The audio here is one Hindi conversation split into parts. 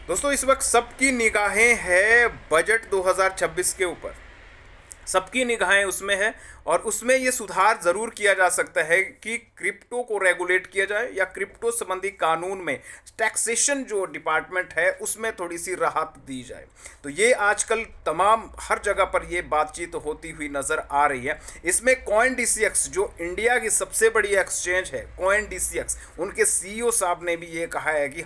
दोस्तों इस वक्त सबकी निगाहें हैं बजट 2026 के ऊपर। सबकी निगाहें उसमें है और उसमें ये सुधार ज़रूर किया जा सकता है कि क्रिप्टो को रेगुलेट किया जाए या क्रिप्टो संबंधी कानून में टैक्सेशन जो डिपार्टमेंट है उसमें थोड़ी सी राहत दी जाए। तो ये आजकल तमाम हर जगह पर ये बातचीत होती हुई नज़र आ रही है। इसमें CoinDCX जो इंडिया की सबसे बड़ी एक्सचेंज है, CoinDCX, उनके CEO साहब ने भी ये कहा है कि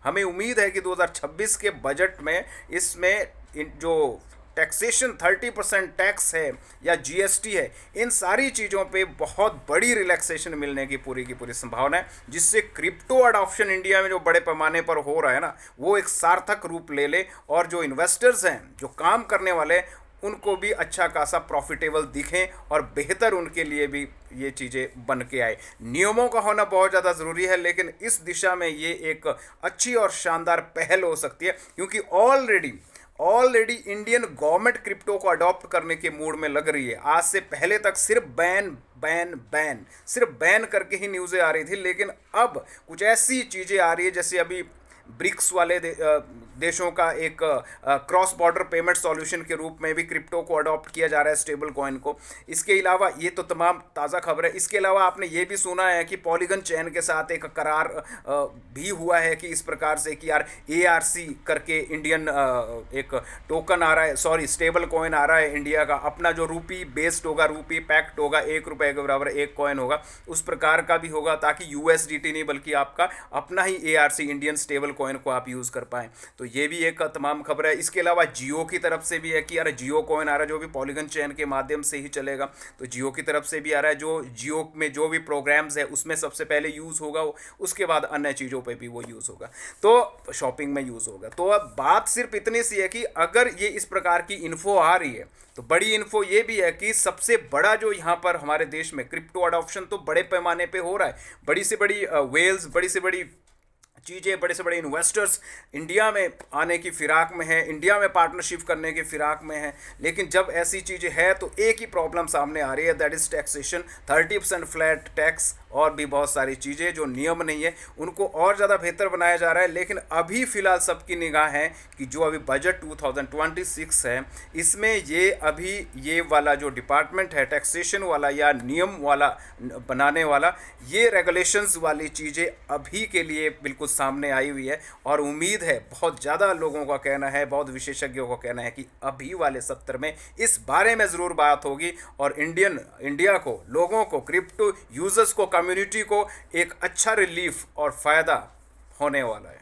हमें उम्मीद है कि 2026 के बजट में इसमें जो टैक्सेशन 30% टैक्स है या GST है, इन सारी चीज़ों पे बहुत बड़ी रिलैक्सेशन मिलने की पूरी संभावना है, जिससे क्रिप्टो अडॉप्शन इंडिया में जो बड़े पैमाने पर हो रहा है ना, वो एक सार्थक रूप ले ले और जो इन्वेस्टर्स हैं, जो काम करने वाले हैं, उनको भी अच्छा खासा प्रॉफिटेबल दिखें और बेहतर उनके लिए भी ये चीज़ें बन के आए। नियमों का होना बहुत ज़्यादा ज़रूरी है, लेकिन इस दिशा में ये एक अच्छी और शानदार पहल हो सकती है, क्योंकि ऑलरेडी इंडियन गवर्नमेंट क्रिप्टो को अडॉप्ट करने के मूड में लग रही है। आज से पहले तक सिर्फ सिर्फ बैन करके ही न्यूज़ें आ रही थी, लेकिन अब कुछ ऐसी चीज़ें आ रही है जैसे अभी ब्रिक्स वाले देशों का एक क्रॉस बॉर्डर पेमेंट सॉल्यूशन के रूप में भी क्रिप्टो को अडॉप्ट किया जा रहा है, स्टेबल कॉइन को। इसके अलावा ये तो तमाम ताज़ा खबर है। इसके अलावा आपने ये भी सुना है कि पॉलीगन चेन के साथ एक करार भी हुआ है कि इस प्रकार से कि यार ARC करके इंडियन एक टोकन आ रहा है, सॉरी स्टेबल कॉइन आ रहा है इंडिया का, अपना जो रूपी बेस्ड होगा, रूपी पैक्ट होगा, 1 रुपये के बराबर एक कॉइन होगा, उस प्रकार का भी होगा, ताकि USDT नहीं बल्कि आपका अपना ही ARC इंडियन स्टेबल कॉइन को आप यूज़ कर पाएँ। तो ये भी एक तमाम खबर है। इसके अलावा जियो की तरफ से भी है कि यार जियो कॉइन आ रहा है जो भी पॉलीगन चेन के माध्यम से ही चलेगा। तो जियो की तरफ से भी आ रहा है, जो जियो में जो भी प्रोग्राम्स है उसमें सबसे पहले यूज़ होगा, उसके बाद अन्य चीज़ों पे भी वो यूज़ होगा, तो शॉपिंग में यूज़ होगा। तो अब बात सिर्फ इतनी सी है कि अगर ये इस प्रकार की इन्फो आ रही है, तो बड़ी इन्फो ये भी है कि सबसे बड़ा जो यहाँ पर हमारे देश में क्रिप्टो अडॉप्शन तो बड़े पैमाने पे हो रहा है। बड़ी से बड़ी वेल्स, बड़ी से बड़ी चीज़ें, बड़े से बड़े इन्वेस्टर्स इंडिया में आने की फ़िराक में है, इंडिया में पार्टनरशिप करने की फ़िराक में है। लेकिन जब ऐसी चीज़ें है तो एक ही प्रॉब्लम सामने आ रही है, that is taxation, 30% flat tax और भी बहुत सारी चीज़ें जो नियम नहीं है उनको और ज़्यादा बेहतर बनाया जा रहा है। लेकिन अभी फ़िलहाल सबकी निगाह है कि जो अभी बजट 2026 है, इसमें ये वाला जो डिपार्टमेंट है टैक्सेशन वाला या नियम वाला बनाने वाला, ये रेगुलेशंस वाली चीज़ें अभी के लिए बिल्कुल सामने आई हुई है। और उम्मीद है, बहुत ज़्यादा लोगों का कहना है, बहुत विशेषज्ञों का कहना है कि अभी वाले सत्र में इस बारे में ज़रूर बात होगी और इंडिया को, लोगों को, क्रिप्टो यूजर्स को, कम्युनिटी को एक अच्छा रिलीफ और फ़ायदा होने वाला है।